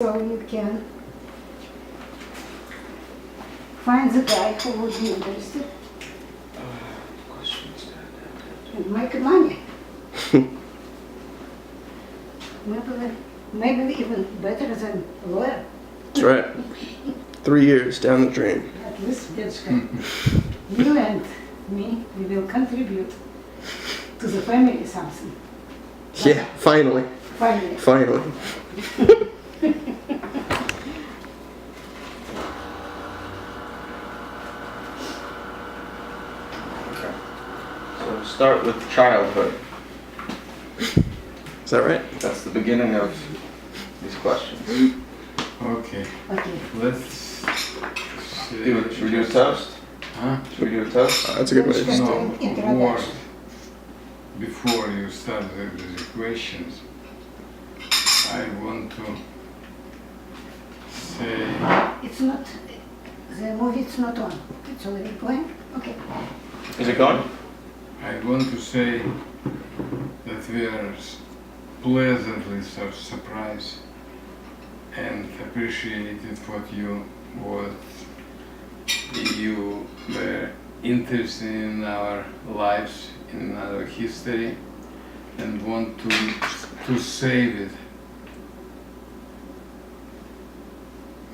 So you can find the guy who would be interested and make money. maybe even better than lawyer. That's right. 3 years down the drain. At least that's good. You and me, we will contribute to the family something. Yeah, finally. Finally. Finally. Okay. So start with childhood. Is that right? That's the beginning of these questions. Okay, Okay. let's Should we do a toast? Huh? Should we do a toast? That's a good way to Just start. an What introduction. before you start the questions, I want to say It's not, the movie is not on. It's already going? Okay. Is it going? I want to say that we are pleasantly surprised and appreciated what you were interested in our lives, in our history, and want to save it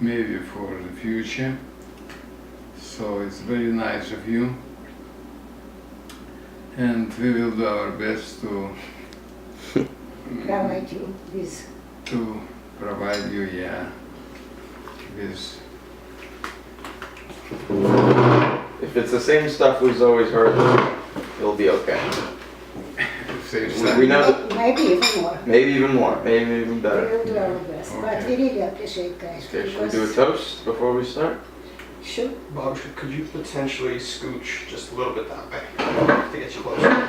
maybe for the future. So it's very nice of you, and we will do our best to Provide you with. to provide you, yeah, with If it's the same stuff we've always heard, it'll be okay. safe We know that Maybe even more. maybe even more, maybe even We better. will do our best. But we really appreciate guys. Okay, should we because- do a toast before we start? Sure. Bob, could you potentially scooch just a little bit that way to get you closer?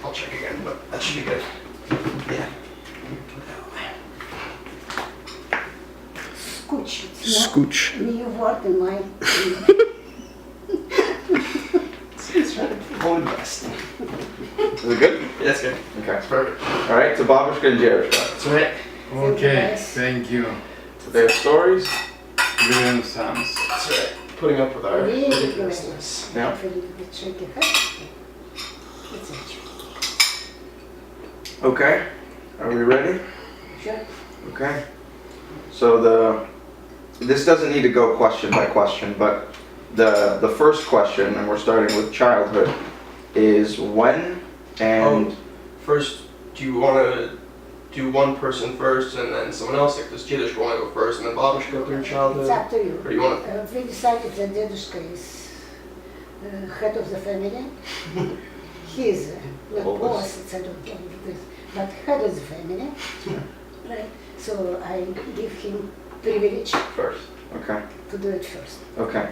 I'll check again, but that should be good. Yeah. Scooch. It's not Scooch. new word in my. Hold best. Is it good? Yeah, that's good. Okay. That's perfect. All right, to Babushka and Jarushka. That's right. Okay, Yes. thank you, They have stories. grandsons. That's right. Putting up with our Really good. ridiculousness. Yeah. Hopefully it will shake your head. It's actually. Okay. Are we ready? Sure. Okay. So this doesn't need to go question by question, but the first question, and we're starting with childhood, is when and First, do you want to do one person first and then someone else? Like, does Jiddish want to go first and then Bob should go through It's childhood? up to you. Or you want We decided that Dedushka is head of the family. He is not Oldest. boss, it's I don't know what it is, but head of the family. Right. So I give him privilege first. Okay. to do it first. Okay.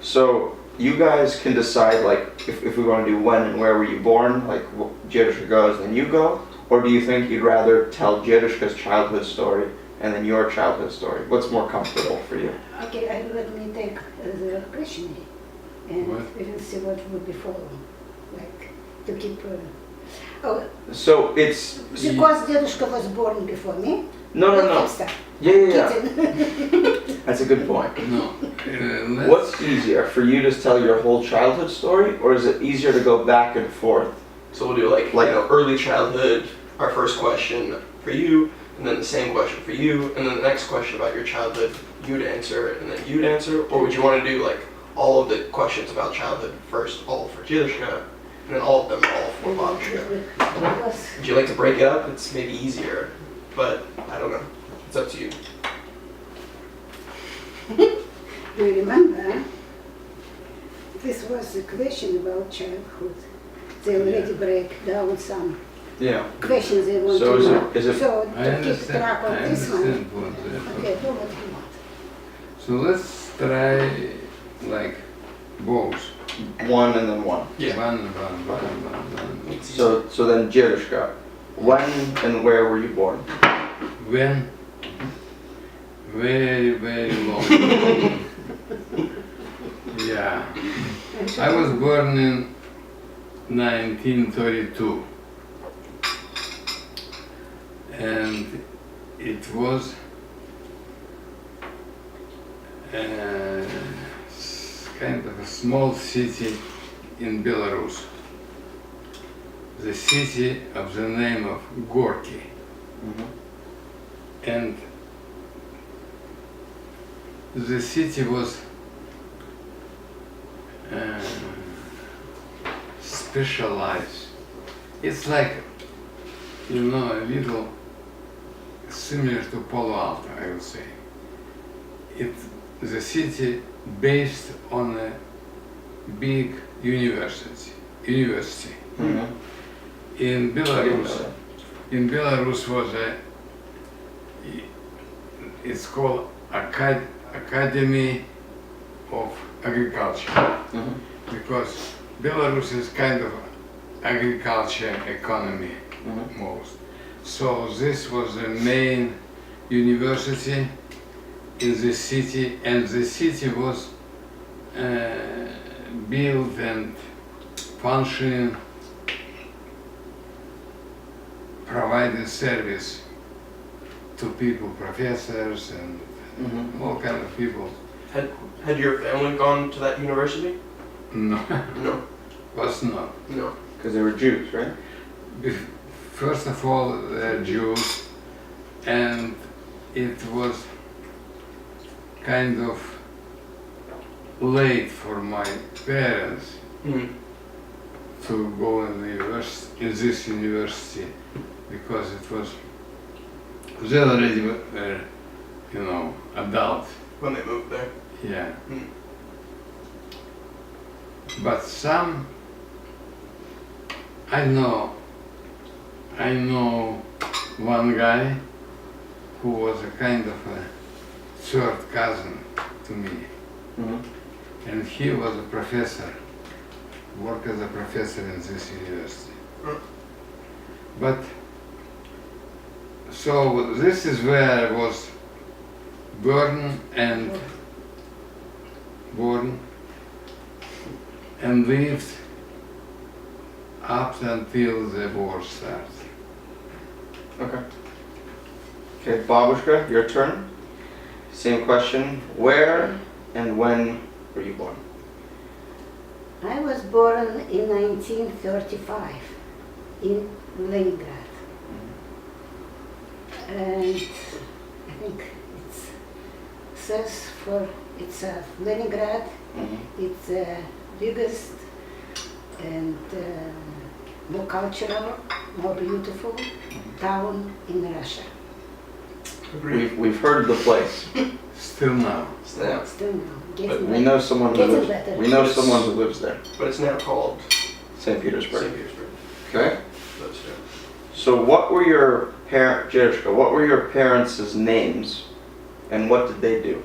So you guys can decide, like, if we want to do when and where were you born, like Jarushka goes and then you go, or do you think you'd rather tell Jarushka's childhood story and then your childhood story? What's more comfortable for you? Okay, let me take the questionnaire and What? we will see what would be following. Like to keep. Oh, So it's because Dedushka was born before me. no. Yeah. That's a good point. No, let's, What's easier for you to tell your whole childhood story, or is it easier to go back and forth? So we'll do like early childhood, our first question for you, and then the same question for you, and then the next question about your childhood, you'd answer, and then you'd answer? Or would you want to do like all of the questions about childhood first, all for Jiddischka, and then all of them all for Babishka? Because Would you like to break it up? It's maybe easier, but I don't know. It's up to you. do you remember? This was a question about childhood. They already break down some Yeah. questions they want So to is know. it- is it- So I to keep understand, track I of this one. understand what that. Okay, do what you want. So let's try like both. One and then one. Yeah. One. So then Jarushka, when and where were you born? When? Very, very long. Yeah. I was born in 1932. And it was kind of a small city in Belarus. The city of the name of Gorky. And the city was specialized. It's like, a little similar to Palo Alto, I would say. The city based on a big university. In Belarus was it's called Academy of Agriculture, because Belarus is kind of agriculture economy most. So this was the main university in the city, and the city was built and functioning, providing service to people, professors and all kind of people. Had your family gone to that university? No, No. was not. No. Because they were Jews, right? First of all, they're Jews, and it was kind of late for my parents to go in this university, because they already were, adult. When they moved there. Yeah. But some, I know one guy who was a kind of a third cousin to me, and he was a professor, worked as a professor in this university. But so this is where I was born and lived up until the war started. Okay. Okay, Babushka, your turn. Same question. Where and when were you born? I was born in 1935 in Leningrad. And I think it's Leningrad, it's the biggest and more cultural, more beautiful town in Russia. We've heard the place. Still now. Yeah. Still now, But getting we know someone who Getting lives. better. We know someone who lives there. But it's now called St. Petersburg. St. Petersburg. Okay. That's true. So what were your what were your parents' names, and what did they do?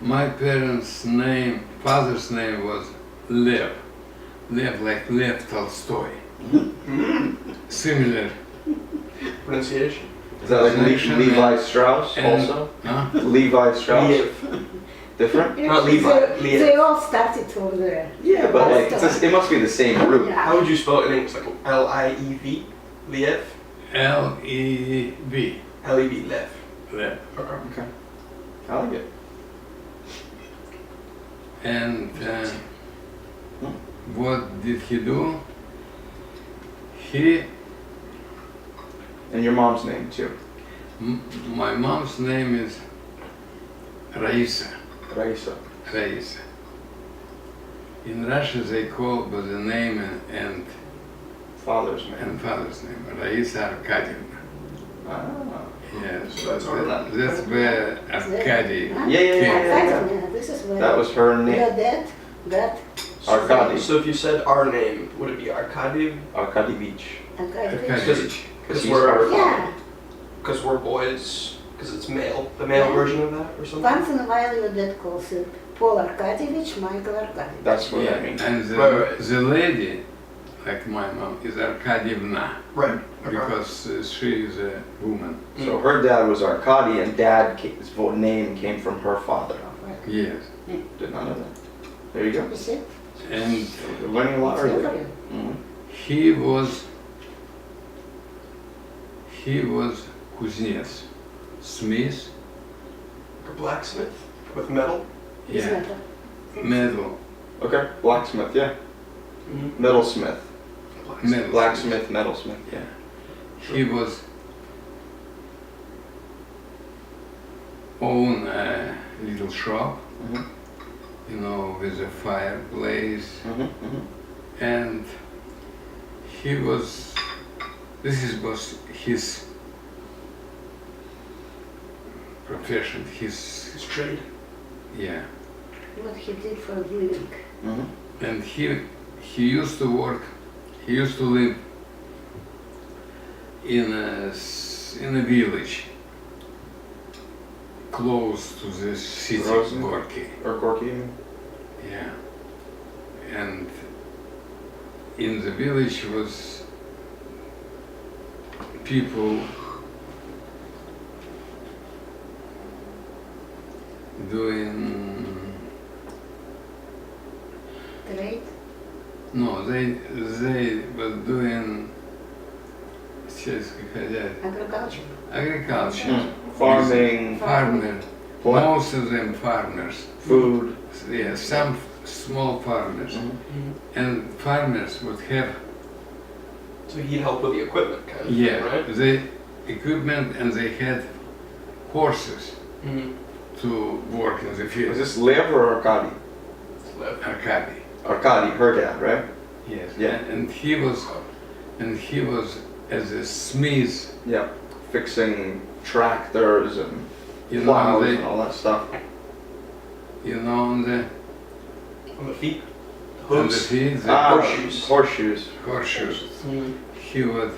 My father's name was Lev. Lev, like Lev Tolstoy. Similar. Pronunciation? Is that like Pronunciation Levi and- Strauss and- also? Huh? Levi Strauss? Liev. Different? Not Levi, They, Lev. all started over there. Yeah, but like it must be the same root. Yeah. How would you spell it in English? Like L-I-E-V? Liev? L-E-V. L-E-V, Lev. Lev. Okay. Okay. I like it. And what did he do? And your mom's name too. My mom's name is Raisa. Raisa. Raisa. In Russia they call by the name and Father's name. father's name, Raisa Arkadievna. Ah. Yes, So that's our name. that's where Arkady Huh? Yeah, yeah, yeah, came. yeah. Yeah, this is where That was her your name. dad got Arkady. So if you said our name, would it be Arkady? Arkadievich. Arkady. Because he's we're our Yeah, because we're boys. Because it's male. The male Yeah. version of that or something. once in a while your dad calls him Paul Arkadievich, Michael Arkadievich. That's what Yeah, that means. and Right. the lady, like my mom, is Arkadievna, Right. Okay. because she is a woman. So her dad was Arkady, and his name came from her father. Yes, Did not know that. There you go. You see? and We're learning a lot It's early. over you. Mhm. he was Kuznets, smith, a blacksmith with metal. Is Yeah, metal. metal. Okay, blacksmith, yeah. Mm-hmm. Metalsmith. Metal. Blacksmith, metalsmith. Yeah. He was own a little shop, Mhm. you know, with a fireplace, Mm-hmm. and he was. Was his profession. His trade. Yeah, What he did for a living. Mm-hmm. and he used to work. He used to live in a village close to the city of Grozny? Gorky. Or Gorky, you mean? Yeah, and in the village was people doing. Trade. No, they were doing сельское хозяйство, Agriculture. agriculture, Farming, farmer, what? most of them farmers. Food. Yeah, some small farmers, Mhm. and farmers would have So he'd help with the equipment, kind of. Thing, right. the equipment, and they had horses Mm-hmm. to work in the Is field. this Lev or Arkady? Arkady. Arkady, her dad, right? Yes. Yeah. And he was as a smith, Yeah. Fixing tractors and you know, plows they, and all that stuff. you know, on the On the feet, the on the hooves. field, the Ah, horseshoes. Horseshoes. horseshoes. Mm-hmm. He would